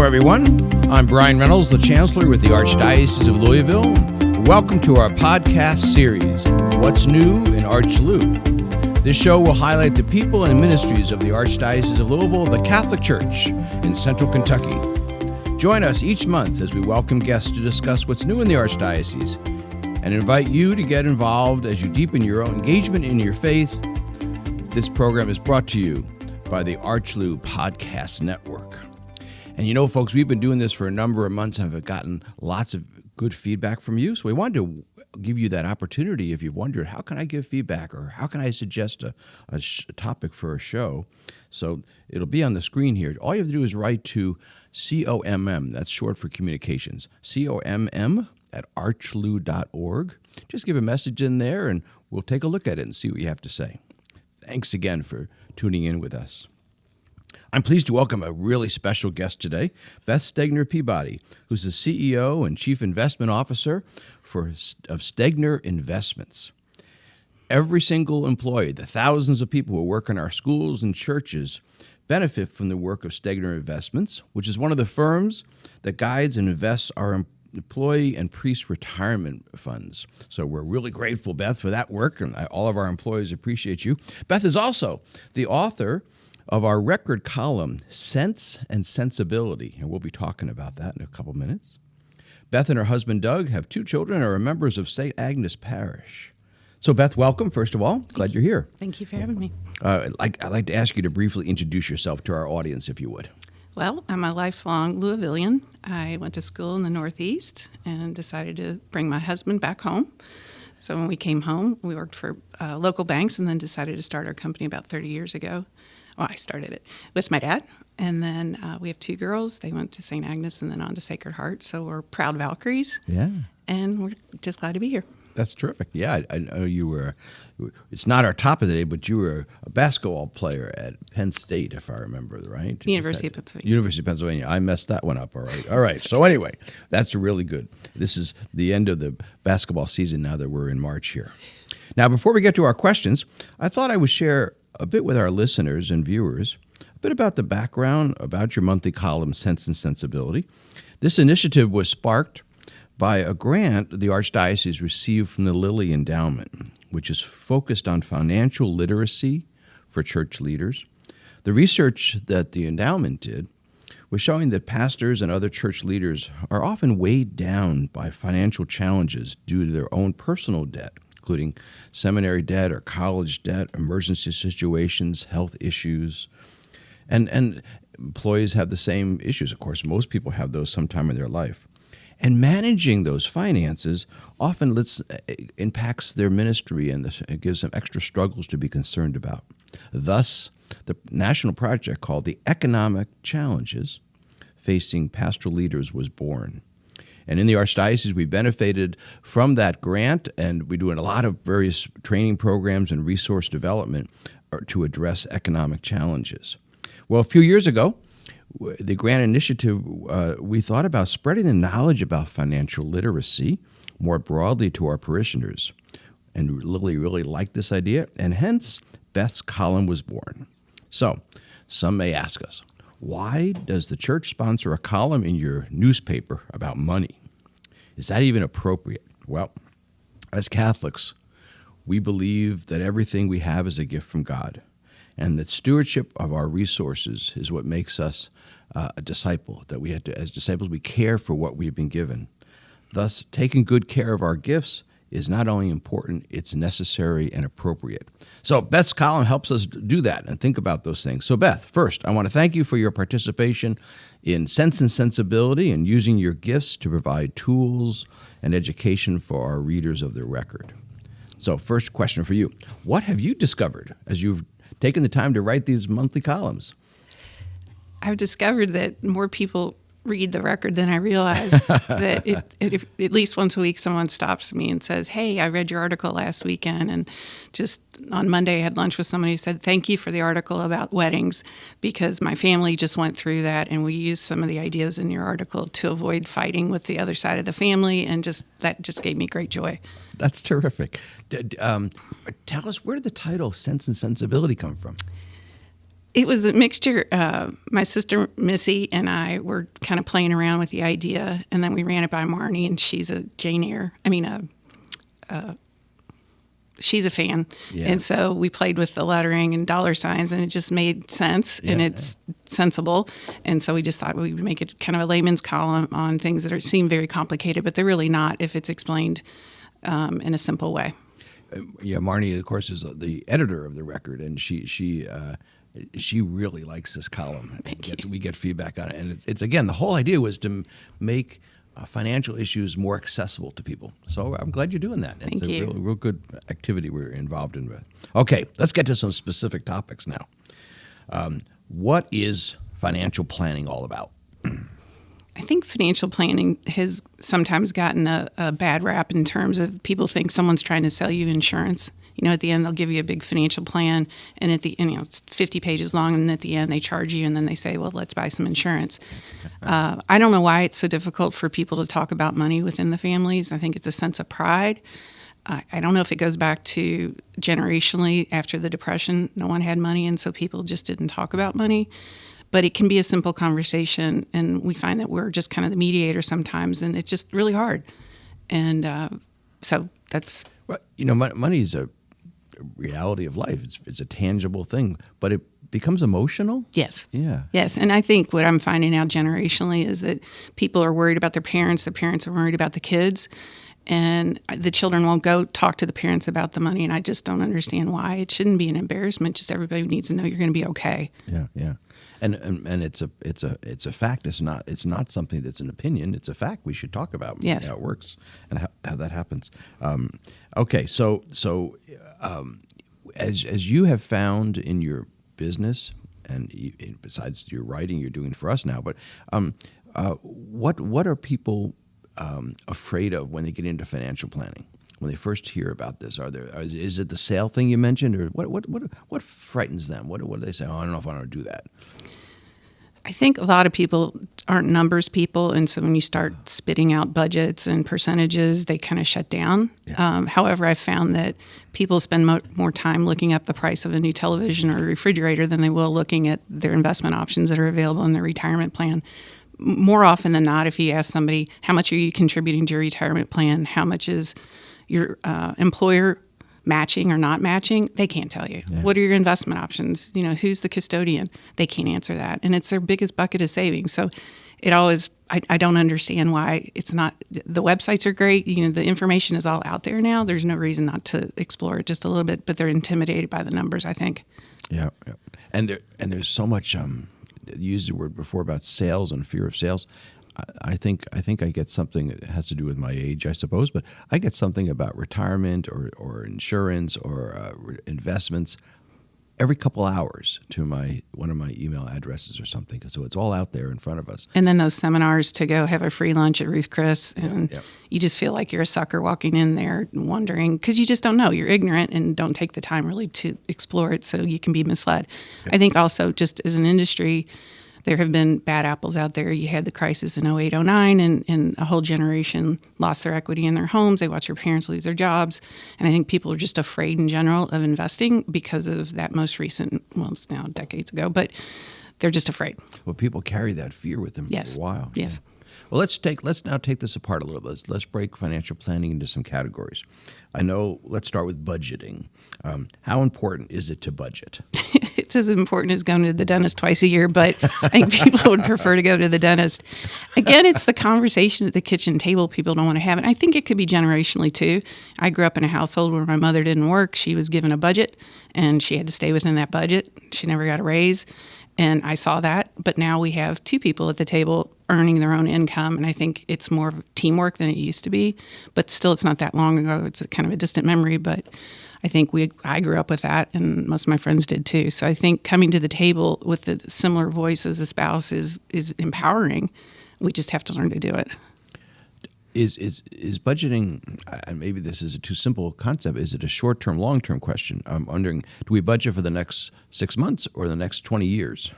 Hello, everyone. I'm Brian Reynolds, the Chancellor with the Archdiocese of Louisville. Welcome to our podcast series, What's New in ArchLou? This show will highlight the people and ministries of the Archdiocese of Louisville, the Catholic Church in Central Kentucky. Join us each month as we welcome guests to discuss what's new in the Archdiocese and invite you to get involved as you deepen your own engagement in your faith. This program is brought to you by the ArchLou Podcast Network. And you know, folks, we've been doing this for a number of months and have gotten lots of good feedback from you. So we wanted to give you that opportunity if you've wondered, how can I give feedback or how can I suggest a topic for a show? So it'll be on the screen here. All you have to do is write to COMM, that's short for communications, COMM@archlou.org. Just give a message in there and we'll take a look at it and see what you have to say. Thanks again for tuning in with us. I'm pleased to welcome a really special guest today, Beth Stegner Peabody, who's the CEO and Chief Investment Officer of Stegner Investments. Every single employee, the thousands of people who work in our schools and churches, benefit from the work of Stegner Investments, which is one of the firms that guides and invests our employee and priest retirement funds. So we're really grateful, Beth, for that work, and all of our employees appreciate you. Beth is also the author of our record column, Sense and Sensibility, and we'll be talking about that in a couple minutes. Beth and her husband, Doug, have 2 children and are members of St. Agnes Parish. So, Beth, welcome, first of all. Glad you're here. Thank you for having me. I'd like to ask you to briefly introduce yourself to our audience, if you would. Well, I'm a lifelong Louisvillian. I went to school in the Northeast and decided to bring my husband back home. So when we came home, we worked for local banks and then decided to start our company about 30 years ago. Well, I started it with my dad, and then we have 2 girls. They went to St. Agnes and then on to Sacred Heart, so we're proud Valkyries. Yeah. And we're just glad to be here. That's terrific. Yeah, I know you were, it's not our top of the day, but you were a basketball player at Penn State, if I remember right. University of Pennsylvania. University of Pennsylvania. I messed that one up, all right. So anyway, that's really good. This is the end of the basketball season now that we're in March here. Now, before we get to our questions, I thought I would share a bit with our listeners and viewers, a bit about the background about your monthly column, Sense and Sensibility. This initiative was sparked by a grant the Archdiocese received from the Lilly Endowment, which is focused on financial literacy for church leaders. The research that the endowment did was showing that pastors and other church leaders are often weighed down by financial challenges due to their own personal debt, including seminary debt or college debt, emergency situations, health issues. And employees have the same issues. Of course, most people have those sometime in their life. And managing those finances often impacts their ministry and it gives them extra struggles to be concerned about. Thus, the national project called the Economic Challenges Facing Pastoral Leaders was born. And in the Archdiocese, we benefited from that grant, and we're doing a lot of various training programs and resource development to address economic challenges. Well, a few years ago, the grant initiative, we thought about spreading the knowledge about financial literacy more broadly to our parishioners. And Lily really liked this idea, and hence Beth's column was born. So, some may ask us, why does the church sponsor a column in your newspaper about money? Is that even appropriate? Well, as Catholics, we believe that everything we have is a gift from God, and that stewardship of our resources is what makes us a disciple, that we have to, as disciples, we care for what we've been given. Thus, taking good care of our gifts is not only important, it's necessary and appropriate. So Beth's column helps us do that and think about those things. So Beth, first, I want to thank you for your participation in Sense and Sensibility and using your gifts to provide tools and education for our readers of the record. So first question for you. What have you discovered as you've taken the time to write these monthly columns? I've discovered that more people read the record than I realized. That at least once a week someone stops me and says, hey, I read your article last weekend. And just on Monday I had lunch with somebody who said, thank you for the article about weddings because my family just went through that and we used some of the ideas in your article to avoid fighting with the other side of the family. And that just gave me great joy. That's terrific. Tell us, where did the title Sense and Sensibility come from? It was a mixture. My sister Missy and I were kind of playing around with the idea, and then we ran it by Marnie, and she's a Jane Eyre. She's a fan, and so we played with the lettering and dollar signs, and it just made sense, and it's sensible. And so we just thought we would make it kind of a layman's column on things that seem very complicated, but they're really not if it's explained in a simple way. Marnie, of course, is the editor of the record, and she really likes this column. We get feedback on it, and it's again, the whole idea was to make financial issues more accessible to people. So I'm glad you're doing that. Thank it's you. a real good activity we're involved in with. Okay, let's get to some specific topics now. What is financial planning all about? I think financial planning has sometimes gotten a bad rap in terms of people think someone's trying to sell you insurance. At the end, they'll give you a big financial plan, and it's 50 pages long, and at the end, they charge you, and then they say, well, let's buy some insurance. I don't know why it's so difficult for people to talk about money within the families. I think it's a sense of pride. I don't know if it goes back to generationally after the Depression, no one had money, and so people just didn't talk about money. But it can be a simple conversation, and we find that we're just kind of the mediator sometimes, and it's just really hard. And so that's... Well, money is a reality of life. It's a tangible thing, but it becomes emotional? Yes. Yeah. Yes, and I think what I'm finding out generationally is that people are worried about their parents, the parents are worried about the kids, and the children won't go talk to the parents about the money, and I just don't understand why. It shouldn't be an embarrassment. Just everybody needs to know you're going to be okay. Yeah. And it's a fact. It's not something that's an opinion. It's a fact. We should talk about yes. how it works and how that happens. Okay, so as you have found in your business, and besides your writing you're doing for us now, but what are people afraid of when they get into financial planning? When they first hear about this, is it the sale thing you mentioned, or what frightens them? What do they say? Oh, I don't know if I want to do that. I think a lot of people aren't numbers people, and so when you start spitting out budgets and percentages, they kind of shut down. Yeah. However, I've found that people spend more time looking up the price of a new television or a refrigerator than they will looking at their investment options that are available in their retirement plan. More often than not, if you ask somebody, how much are you contributing to your retirement plan? How much is your employer matching or not matching? They can't tell you. Yeah. What are your investment options? Who's the custodian? They can't answer that. And it's their biggest bucket of savings. So it always, I don't understand why it's not, the websites are great. The information is all out there now. There's no reason not to explore it just a little bit, but they're intimidated by the numbers, I think. Yeah. And there's so much, you used the word before about sales and fear of sales. I think I get something that has to do with my age, I suppose, but I get something about retirement or insurance or investments every couple hours to one of my email addresses or something. So it's all out there in front of us. And then those seminars to go have a free lunch at Ruth Chris, and you just feel like you're a sucker walking in there wondering, because you just don't know. You're ignorant and don't take the time really to explore it, so you can be misled. I think also just as an industry, there have been bad apples out there. You had the crisis in 08, 09, and a whole generation lost their equity in their homes. They watched their parents lose their jobs. And I think people are just afraid in general of investing because of that most recent, well, it's now decades ago, but they're just afraid. Well, people carry that fear with them for a while. Yes. Well, let's now take this apart a little bit. Let's break financial planning into some categories. Let's start with budgeting. How important is it to budget? It's as important as going to the dentist twice a year, but I think people would prefer to go to the dentist. Again, it's the conversation at the kitchen table people don't want to have. And I think it could be generationally too. I grew up in a household where my mother didn't work. She was given a budget, and she had to stay within that budget. She never got a raise. And I saw that, but now we have two people at the table earning their own income, and I think it's more of teamwork than it used to be. But still, it's not that long ago. It's kind of a distant memory, but I think I grew up with that, and most of my friends did too. So I think coming to the table with a similar voice as a spouse is empowering. We just have to learn to do it. Is budgeting, and maybe this is a too simple a concept, is it a short-term, long-term question? I'm wondering, do we budget for the next 6 months or the next 20 years?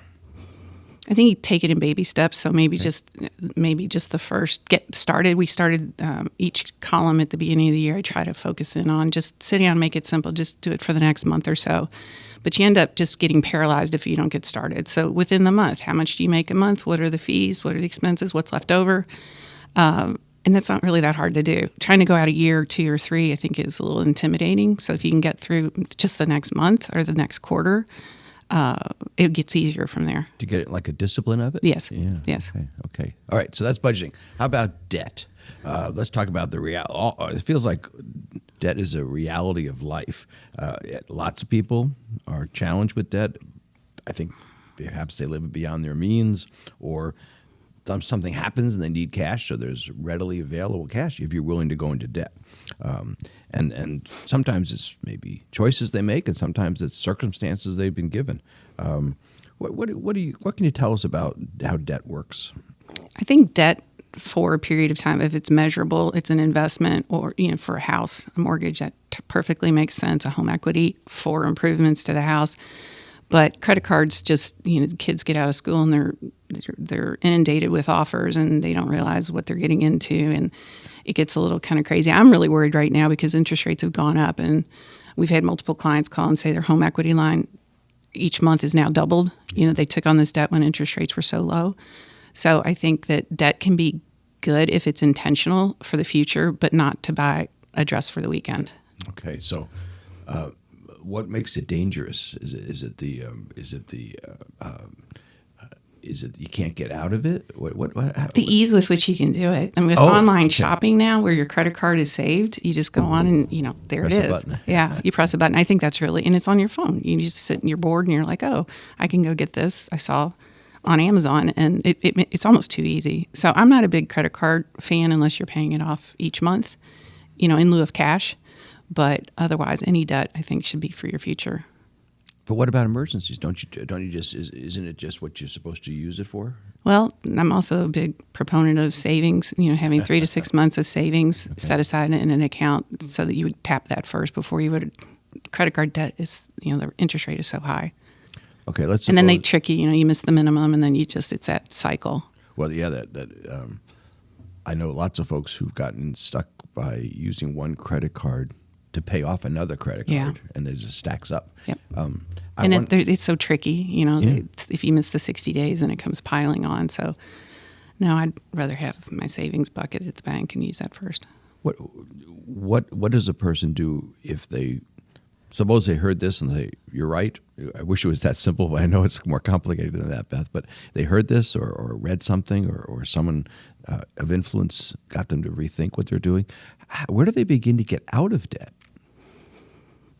I think you take it in baby steps. So maybe just the first get started. We started each column at the beginning of the year. I try to focus in on just sit down, make it simple, just do it for the next month or so. But you end up just getting paralyzed if you don't get started. So within the month, how much do you make a month? What are the fees? What are the expenses? What's left over? And that's not really that hard to do. Trying to go out a year or 2 or 3, I think, is a little intimidating. So if you can get through just the next month or the next quarter, it gets easier from there. To get it like a discipline of it? Yes. Yeah. Yes. Okay. All right. So that's budgeting. How about debt? Let's talk about the reality. It feels like debt is a reality of life. Lots of people are challenged with debt. I think perhaps they live beyond their means, or something happens and they need cash, so there's readily available cash if you're willing to go into debt. And sometimes it's maybe choices they make, and sometimes it's circumstances they've been given. What can you tell us about how debt works? I think debt for a period of time, if it's measurable, it's an investment, or for a house, a mortgage, that perfectly makes sense. A home equity for improvements to the house. But credit cards, just kids get out of school and they're inundated with offers, and they don't realize what they're getting into, and it gets a little kind of crazy. I'm really worried right now because interest rates have gone up, and we've had multiple clients call and say their home equity line each month is now doubled. They took on this debt when interest rates were so low. So I think that debt can be good if it's intentional for the future, but not to buy a dress for the weekend. Okay, so. What makes it dangerous? Is it you can't get out of it? The ease with which you can do it. And with online shopping now, where your credit card is saved, you just go on and there press it is. A button. Yeah, you press a button. I think that's really, and it's on your phone. You just sit in your board and you're like, oh, I can go get this. I saw on Amazon, and it's almost too easy. So I'm not a big credit card fan unless you're paying it off each month, in lieu of cash. But otherwise, any debt, I think, should be for your future. But what about emergencies? Don't you just isn't it just what you're supposed to use it for? Well, I'm also a big proponent of savings. Having 3 to 6 months of savings set aside in an account so that you would tap that first before you would. Credit card debt is the interest rate is so high. Okay, let's. And then they trick you. You miss the minimum, and then it's that cycle. Well, yeah, that I know lots of folks who've gotten stuck by using one credit card to pay off another credit card, and it just stacks up. Yep. It's so tricky, if you miss the 60 days and it comes piling on. So, no, I'd rather have my savings bucket at the bank and use that first. What does a person do if they suppose they heard this and say, "You're right"? I wish it was that simple, but I know it's more complicated than that, Beth. But they heard this or read something or someone of influence got them to rethink what they're doing. Where do they begin to get out of debt?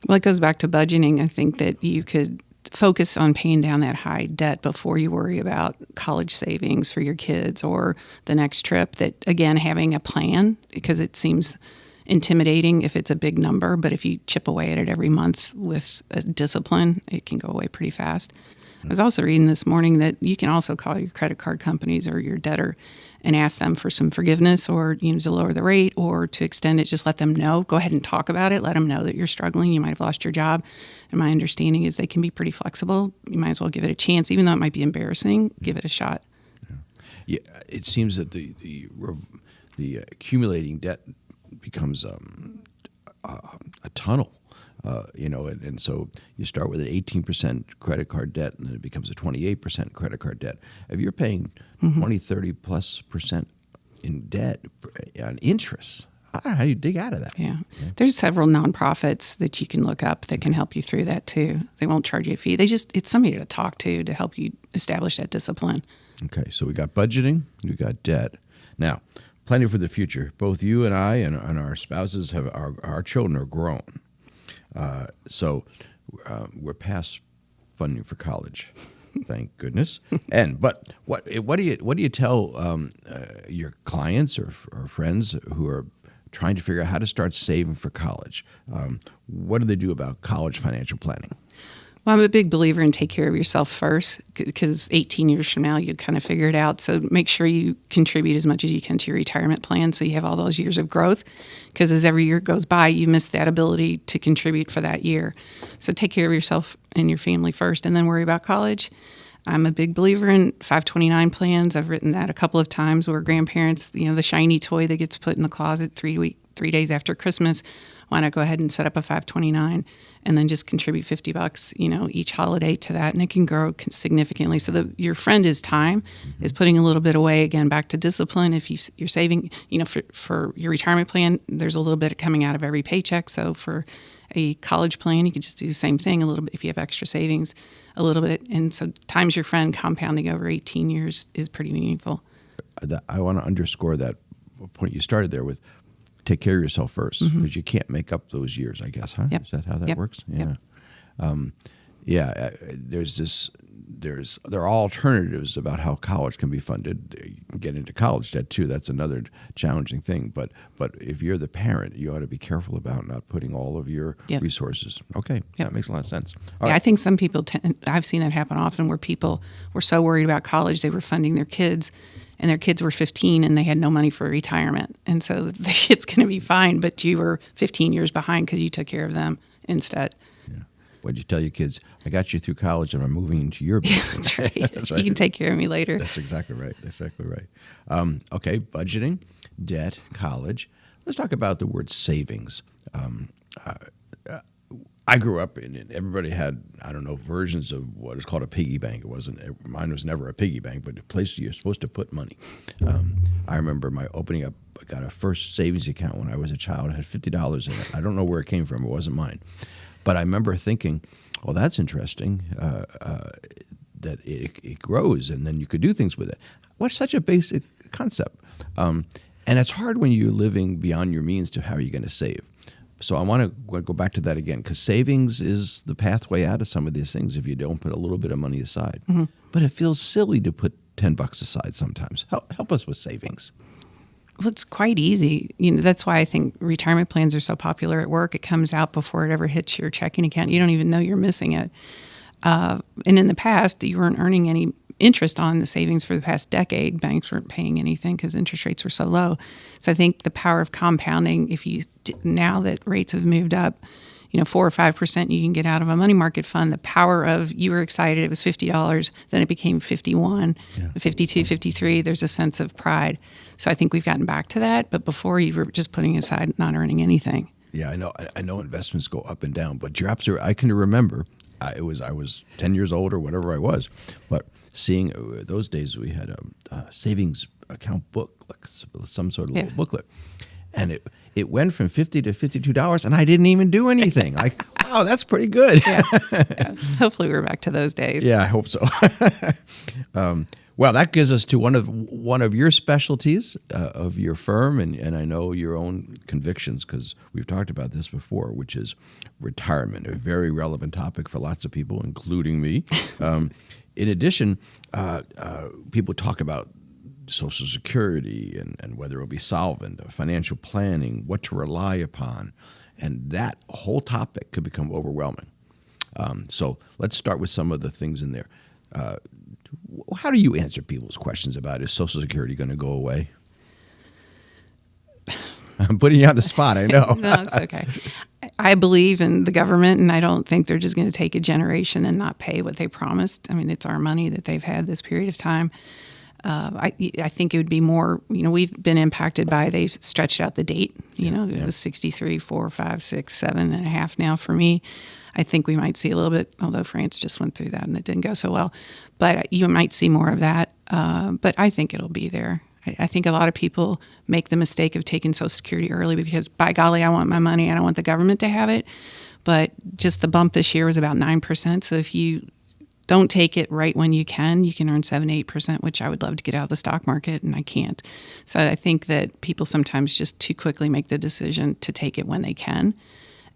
Well, it goes back to budgeting. I think that you could focus on paying down that high debt before you worry about college savings for your kids or the next trip. That, again, having a plan, because it seems intimidating if it's a big number, but if you chip away at it every month with a discipline, it can go away pretty fast. I was also reading this morning that you can also call your credit card companies or your debtor and ask them for some forgiveness, or to lower the rate or to extend it. Just let them know. Go ahead and talk about it. Let them know that you're struggling. You might have lost your job. And my understanding is they can be pretty flexible. You might as well give it a chance, even though it might be embarrassing. Give it a shot. Yeah, it seems that the accumulating debt becomes a tunnel. And so you start with an 18% credit card debt, and then it becomes a 28% credit card debt. If you're paying 20, 30+% in debt on interest, I don't know how you dig out of that. Yeah. There's several nonprofits that you can look up that can help you through that too. They won't charge you a fee. It's somebody to talk to help you establish that discipline. Okay, so we got budgeting, we got debt. Now, planning for the future. Both you and I and our spouses our children are grown. So we're past funding for college, thank goodness. But what do you tell your clients or friends who are trying to figure out how to start saving for college? What do they do about college financial planning? Well, I'm a big believer in take care of yourself first, because 18 years from now, you kind of figure it out. So make sure you contribute as much as you can to your retirement plan so you have all those years of growth, because as every year goes by, you miss that ability to contribute for that year. So take care of yourself and your family first, and then worry about college. I'm a big believer in 529 plans. I've written that a couple of times where grandparents, the shiny toy that gets put in the closet 3 days after Christmas, why not go ahead and set up a 529 and then just contribute $50, each holiday to that, and it can grow significantly. So your friend is time, is putting a little bit away, again, back to discipline. If you're saving, for your retirement plan, there's a little bit coming out of every paycheck. So for a college plan, you could just do the same thing a little bit if you have extra savings, a little bit. And so times your friend compounding over 18 years is pretty meaningful. I want to underscore that point you started there with. Take care of yourself first, because you can't make up those years, I guess, huh? Yep. Is that how that works? Yeah. Yep. There are alternatives about how college can be funded. You can get into college debt too. That's another challenging thing. But if you're the parent, you ought to be careful about not putting all of your resources. Okay, that makes a lot of sense. All right. I think some people, I've seen that happen often, where people were so worried about college, they were funding their kids, and their kids were 15 and they had no money for retirement. And so the kid's going to be fine, but you were 15 years behind because you took care of them instead. Yeah. What'd you tell your kids? I got you through college and I'm moving into your business. That's right. That's right. You can take care of me later. That's exactly right. Okay, budgeting, debt, college. Let's talk about the word savings. I grew up in it. Everybody had, versions of what is called a piggy bank. Mine was never a piggy bank, but a place you're supposed to put money. I remember I got a first savings account when I was a child. It had $50 in it. I don't know where it came from. It wasn't mine. But I remember thinking, well, that's interesting, that it grows and then you could do things with it. What's such a basic concept? And it's hard when you're living beyond your means to how you're going to save. So I want to go back to that again, because savings is the pathway out of some of these things if you don't put a little bit of money aside. Mm-hmm. But it feels silly to put $10 aside sometimes. Help us with savings. Well, it's quite easy. That's why I think retirement plans are so popular at work. It comes out before it ever hits your checking account. You don't even know you're missing it. And in the past, you weren't earning any interest on the savings for the past decade. Banks weren't paying anything because interest rates were so low. So I think the power of compounding, now that rates have moved up, 4 or 5% you can get out of a money market fund. The power of, you were excited, it was $50, then it became 51, 52, 53. There's a sense of pride. So I think we've gotten back to that. But before, you were just putting aside, not earning anything. Yeah, I know investments go up and down, but you're absolutely, I can remember, I was 10 years old or whatever I was, but seeing those days we had a savings account book, like some sort of little booklet, and it went from $50 to $52, and I didn't even do anything. Like, wow, that's pretty good. Yeah. Hopefully we're back to those days. Yeah, I hope so. Well, that gives us to one of your specialties of your firm, and I know your own convictions, because we've talked about this before, which is retirement, a very relevant topic for lots of people, including me. In addition, people talk about Social Security and whether it'll be solvent, financial planning, what to rely upon, and that whole topic could become overwhelming. So let's start with some of the things in there. How do you answer people's questions about, is Social Security going to go away? I'm putting you on the spot, I know. No, it's okay. I believe in the government, and I don't think they're just going to take a generation and not pay what they promised. I mean, it's our money that they've had this period of time. I think it would be more, we've been impacted by, they've stretched out the date. It was 63, 4, 5, 6, 7 and a half now for me. I think we might see a little bit, although France just went through that and it didn't go so well. But you might see more of that. But I think it'll be there. I think a lot of people make the mistake of taking Social Security early because, by golly, I want my money. I don't want the government to have it. But just the bump this year was about 9%. So if you don't take it right when you can earn 7-8%, which I would love to get out of the stock market, and I can't. So I think that people sometimes just too quickly make the decision to take it when they can,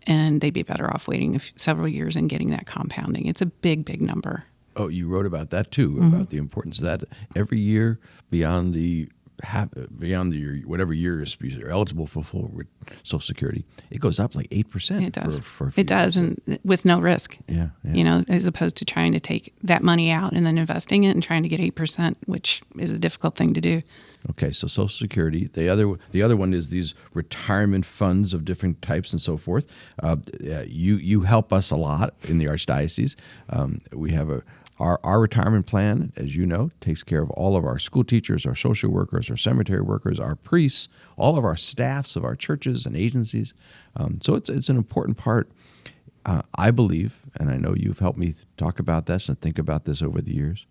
and they'd be better off waiting several years and getting that compounding. It's a big, big number. Oh, you wrote about that too, about the importance of that. Every year beyond the whatever year you're eligible for full Social Security, it goes up like 8%. It does. For a few it does, years. and with no risk. Yeah. As opposed to trying to take that money out and then investing it and trying to get 8%, which is a difficult thing to do. Okay, so Social Security. The other one is these retirement funds of different types and so forth. You help us a lot in the Archdiocese. We have Our retirement plan, as you know, takes care of all of our school teachers, our social workers, our cemetery workers, our priests, all of our staffs of our churches and agencies. So it's an important part. I believe, and I know you've helped me talk about this and think about this over the years,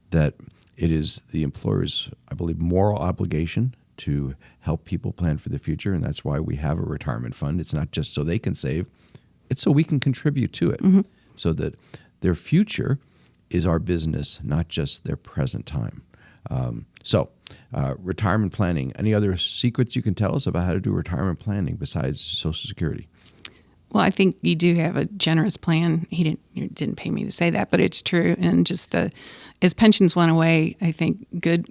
that it is the employer's, I believe, moral obligation to help people plan for the future, and that's why we have a retirement fund. It's not just so they can save, it's so we can contribute to it, so that their future is our business, not just their present time. Retirement planning. Any other secrets you can tell us about how to do retirement planning besides Social Security? Well, I think you do have a generous plan. You didn't pay me to say that, but it's true. And just as pensions went away, I think good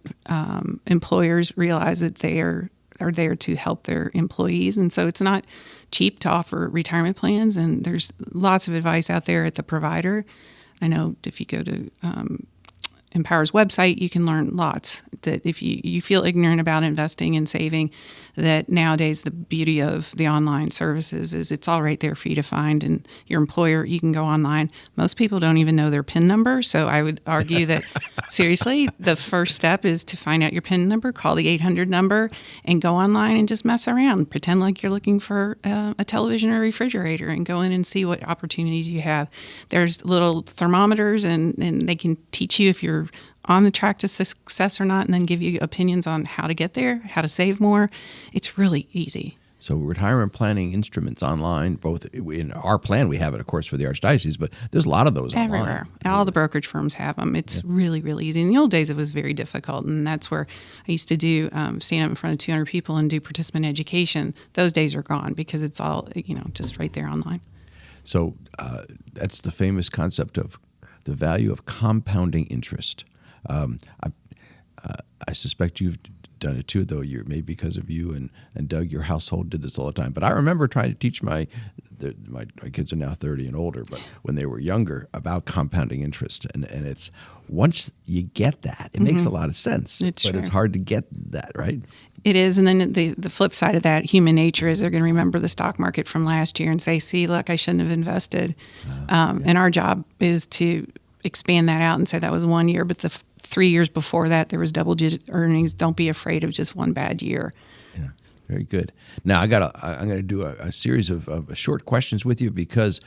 employers realize that they are there to help their employees. And so it's not cheap to offer retirement plans. And there's lots of advice out there at the provider. I know if you go to Empower's website, you can learn lots. That if you feel ignorant about investing and saving, that nowadays the beauty of the online services is it's all right there for you to find. And your employer, you can go online. Most people don't even know their PIN number. So I would argue that, seriously, the first step is to find out your PIN number, call the 800 number, and go online and just mess around. Pretend like you're looking for a television or refrigerator and go in and see what opportunities you have. There's little thermometers, and they can teach you if you're on the track to success or not, and then give you opinions on how to get there, how to save more. It's really easy. So retirement planning instruments online, both in our plan, we have it, of course, for the Archdiocese, but there's a lot of those everywhere. Online. All the brokerage firms have them. It's really, really easy. In the old days, it was very difficult, and that's where I used to do stand up in front of 200 people and do participant education. Those days are gone because it's all just right there online. So that's the famous concept of the value of compounding interest. I suspect you've done it too, though. Maybe because of you and Doug, your household did this all the time. But I remember trying to teach my kids are now 30 and older, but when they were younger, about compounding interest. And it's once you get that, it makes a lot of sense. It's hard to get that, right? It is. And then the flip side of that, human nature, is they're going to remember the stock market from last year and say, see, look, I shouldn't have invested. And our job is to expand that out and say that was 1 year, but the 3 years before that, there was double-digit earnings. Don't be afraid of just one bad year. Yeah, very good. Now, I'm going to do a series of short questions with you because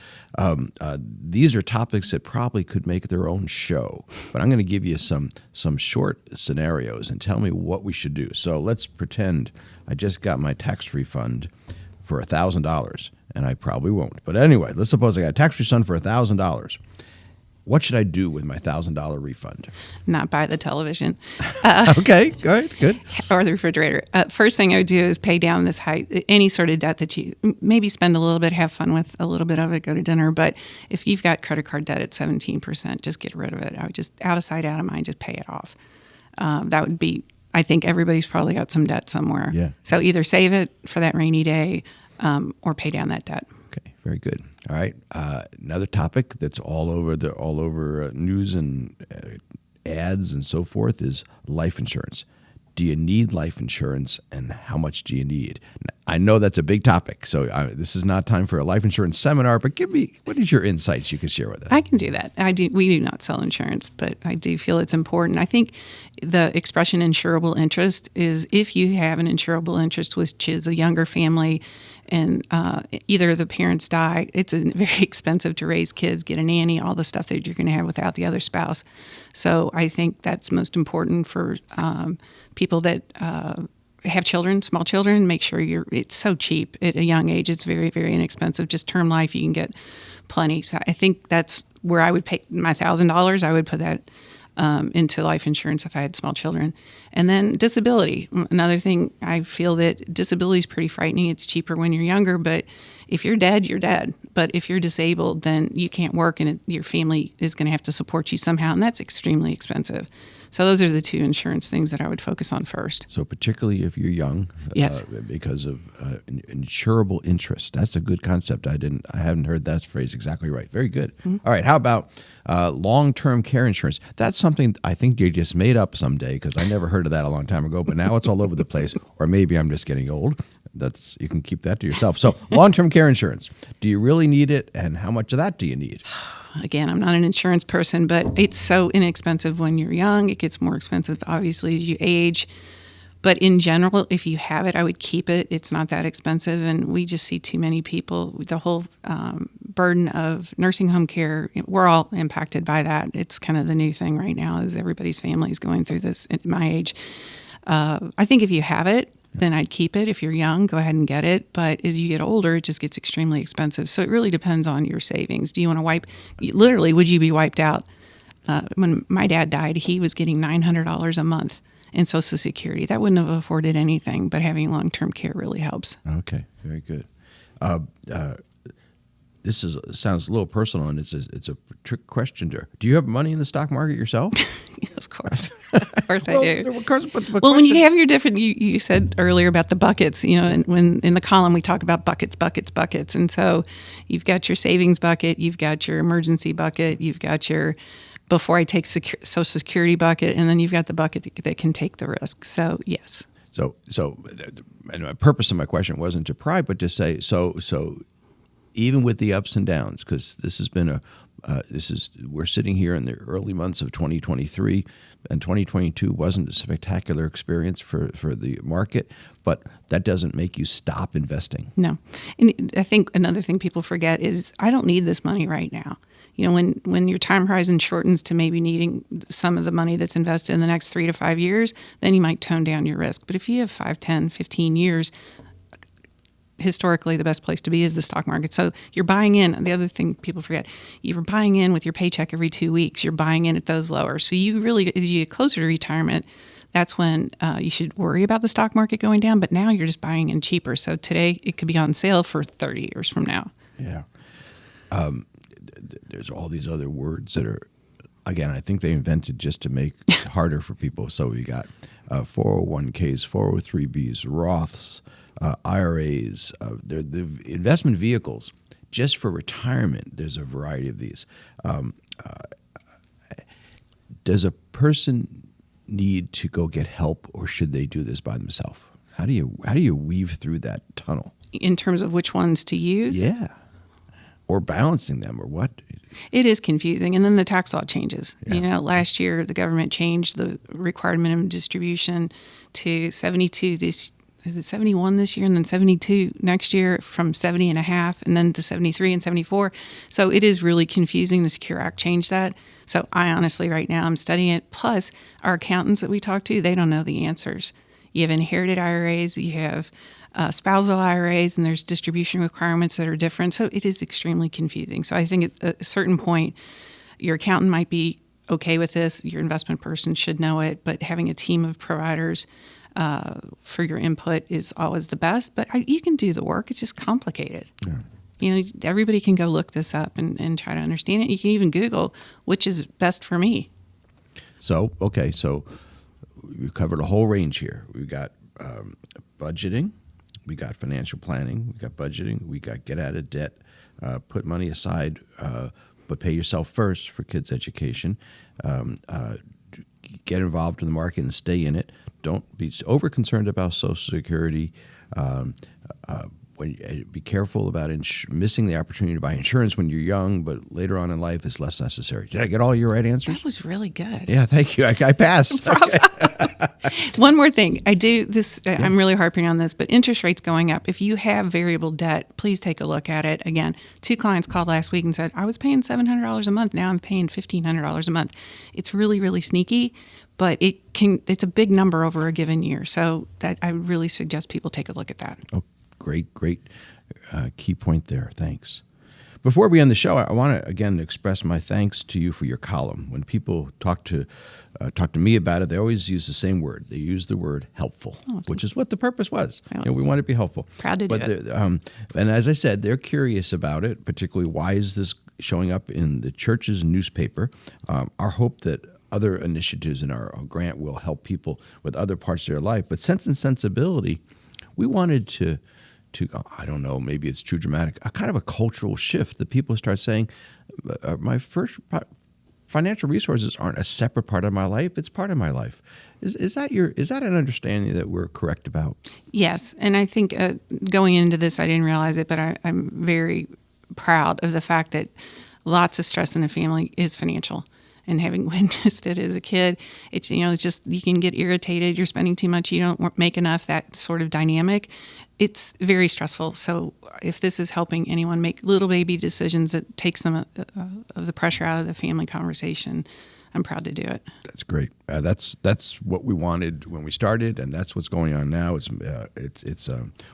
these are topics that probably could make their own show. But I'm going to give you some short scenarios and tell me what we should do. So let's pretend I just got my tax refund for $1,000, and I probably won't. But anyway, let's suppose I got a tax refund for $1,000. What should I do with my $1,000 refund? Not buy the television. Okay, all right, good. Or the refrigerator. First thing I would do is pay down any sort of debt that you maybe spend a little bit, have fun with a little bit of it, go to dinner. But if you've got credit card debt at 17%, just get rid of it. I would just out of sight, out of mind, just pay it off. That would be, I think everybody's probably got some debt somewhere. Yeah. So either save it for that rainy day or pay down that debt. Okay, very good. All right. Another topic that's all over news and ads and so forth is life insurance. Do you need life insurance, and how much do you need? I know that's a big topic, so this is not time for a life insurance seminar, but what is your insights you can share with us? I can do that. We do not sell insurance, but I do feel it's important. I think the expression insurable interest is if you have an insurable interest, which is a younger family, and either the parents die, it's very expensive to raise kids, get a nanny, all the stuff that you're going to have without the other spouse. So I think that's most important for people that have children, small children. Make sure it's so cheap at a young age. It's very, very inexpensive. Just term life, you can get plenty. So I think that's where I would pay my $1,000. I would put that into life insurance if I had small children. And then disability. Another thing, I feel that disability is pretty frightening. It's cheaper when you're younger, but if you're dead, you're dead. But if you're disabled, then you can't work, and your family is going to have to support you somehow, and that's extremely expensive. So those are the two insurance things that I would focus on first. So particularly if you're young, yes, because of insurable interest. That's a good concept. I haven't heard that phrase exactly right. Very good. Mm-hmm. All right. How about long-term care insurance? That's something I think they just made up someday because I never heard of that a long time ago. But now it's all over the place. Or maybe I'm just getting old. You can keep that to yourself. So long-term care insurance. Do you really need it, and how much of that do you need? Again, I'm not an insurance person, but it's so inexpensive when you're young. It gets more expensive, obviously, as you age. But in general, if you have it, I would keep it. It's not that expensive, and we just see too many people. The whole burden of nursing home care, we're all impacted by that. It's kind of the new thing right now, is everybody's family is going through this at my age. I think if you have it, then I'd keep it. If you're young, go ahead and get it. But as you get older, it just gets extremely expensive. So it really depends on your savings. Do you want to literally, would you be wiped out? When my dad died, he was getting $900 a month in Social Security. That wouldn't have afforded anything, but having long-term care really helps. Okay, very good. This sounds a little personal, and it's a trick question. Do you have money in the stock market yourself? Of course. Of course I do. Well, when you have your different, you said earlier about the buckets, and when in the column we talk about buckets. And so you've got your savings bucket, you've got your emergency bucket, you've got your before I take Social Security bucket, and then you've got the bucket that can take the risk. So yes. So and the purpose of my question wasn't to pry, but to say, so even with the ups and downs, because this has been we're sitting here in the early months of 2023, and 2022 wasn't a spectacular experience for the market, but that doesn't make you stop investing. No. And I think another thing people forget is I don't need this money right now. When your time horizon shortens to maybe needing some of the money that's invested in the next 3 to 5 years, then you might tone down your risk. But if you have 5, 10, 15 years, historically the best place to be is the stock market. So you're buying in. The other thing people forget, you're buying in with your paycheck every 2 weeks. You're buying in at those lower. So you really, as you get closer to retirement, that's when you should worry about the stock market going down. But now you're just buying in cheaper. So today it could be on sale for 30 years from now. Yeah. There's all these other words that are, again, I think they invented just to make it harder for people. So we got 401ks, 403bs, Roths, IRAs, the investment vehicles just for retirement. There's a variety of these. Does a person need to go get help, or should they do this by themselves? How do you weave through that tunnel in terms of which ones to use? Yeah. Or balancing them, or what? It is confusing. And then the tax law changes. Yeah. Last year the government changed the required minimum distribution to 72 is it 71 this year, and then 72 next year, from 70 and a half, and then to 73 and 74. So it is really confusing. The Secure Act changed that. So I honestly, right now, I'm studying it. Plus, our accountants that we talk to, they don't know the answers. You have inherited IRAs, you have spousal IRAs, and there's distribution requirements that are different. So it is extremely confusing. So I think at a certain point, your accountant might be okay with this. Your investment person should know it, but having a team of providers for your input is always the best. But you can do the work. It's just complicated. Yeah. Everybody can go look this up and try to understand it. You can even Google which is best for me. So we've covered a whole range here. We've got budgeting. We got financial planning. We got budgeting. We got get out of debt, put money aside, but pay yourself first for kids' education. Get involved in the market and stay in it. Don't be over concerned about Social Security. Be careful about missing the opportunity to buy insurance when you're young, but later on in life is less necessary. Did I get all your right answers? That was really good. Yeah, thank you. I passed. Okay. One more thing. I do this. Yeah. I'm really harping on this, but interest rates going up. If you have variable debt, please take a look at it. Again, 2 clients called last week and said, I was paying $700 a month. Now I'm paying $1,500 a month. It's really, really sneaky, but it's a big number over a given year. So that I really suggest people take a look at that. Okay. Great key point there. Thanks. Before we end the show, I want to again express my thanks to you for your column. When people talk to me about it, they always use the same word. They use the word helpful, which is what the purpose was. We want to be helpful. Proud to do it. And as I said, they're curious about it, particularly why is this showing up in the church's newspaper. Our hope that other initiatives in our grant will help people with other parts of their life. But Sense and Sensibility, we wanted to I don't know, maybe it's too dramatic, a kind of a cultural shift that people start saying, my first financial resources aren't a separate part of my life. It's part of my life. Is that an understanding that we're correct about? Yes. And I think going into this, I didn't realize it, but I'm very proud of the fact that lots of stress in a family is financial. And having witnessed it as a kid, it's just you can get irritated. You're spending too much. You don't make enough. That sort of dynamic, it's very stressful. So if this is helping anyone make little baby decisions, it takes them of the pressure out of the family conversation. I'm proud to do it. That's great. That's what we wanted when we started, and that's what's going on now.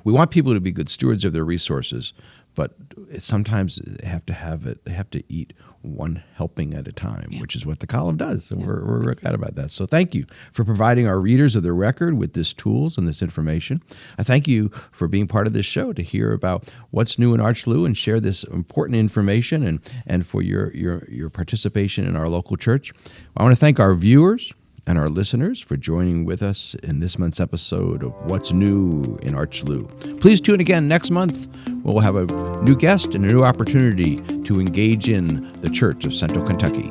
We want people to be good stewards of their resources, but sometimes they have to eat one helping at a time, which is what the column does. So we're glad about that. So thank you for providing our readers of the record with this tools and this information. I thank you for being part of this show to hear about what's new in ArchLou and share this important information and for your participation in our local church. I want to thank our viewers and our listeners for joining with us in this month's episode of What's New in ArchLou. Please tune again next month. We'll have a new guest and a new opportunity to engage in the Church of Central Kentucky.